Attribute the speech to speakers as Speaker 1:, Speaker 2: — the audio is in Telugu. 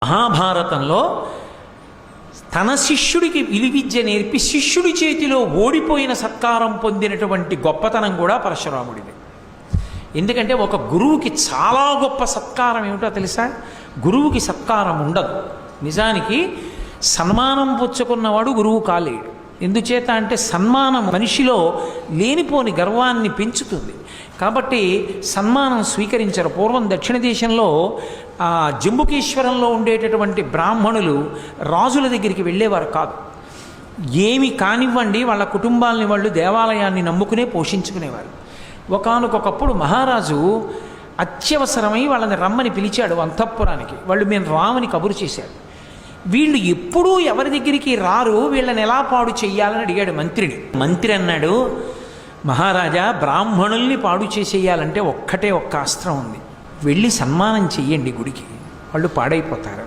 Speaker 1: మహాభారతంలో తన శిష్యుడికి విలువిద్య నేర్పి శిష్యుడి చేతిలో ఓడిపోయిన సత్కారం పొందినటువంటి గొప్పతనం కూడా పరశురాముడిది. ఎందుకంటే ఒక గురువుకి చాలా గొప్ప సత్కారం ఏమిటో తెలుసా? గురువుకి సత్కారం ఉండదు. నిజానికి సన్మానం పుచ్చుకున్నవాడు గురువు కాలేడు. ఎందుచేత అంటే సన్మానం మనిషిలో లేనిపోని గర్వాన్ని పెంచుతుంది. కాబట్టి సన్మానం స్వీకరించరు. పూర్వం దక్షిణ దేశంలో జంబుకేశ్వరంలో ఉండేటటువంటి బ్రాహ్మణులు రాజుల దగ్గరికి వెళ్ళేవారు కాదు. ఏమి కానివ్వండి వాళ్ళ కుటుంబాలని వాళ్ళు దేవాలయాన్ని నమ్ముకునే పోషించుకునేవారు. ఒకానొకప్పుడు మహారాజు అత్యవసరమై వాళ్ళని రమ్మని పిలిచాడు అంతఃపురానికి. వాళ్ళు మేము రామని కబురు చేశారు. వీళ్ళు ఎప్పుడూ ఎవరి దగ్గరికి రారు, వీళ్ళని ఎలా పాడు చెయ్యాలని అడిగాడు మంత్రిని. మంత్రి అన్నాడు, మహారాజా, బ్రాహ్మణుల్ని పాడు చేసేయాలంటే ఒక్క అస్త్రం ఉంది, వెళ్ళి సన్మానం చెయ్యండి గుడికి, వాళ్ళు పాడైపోతారు.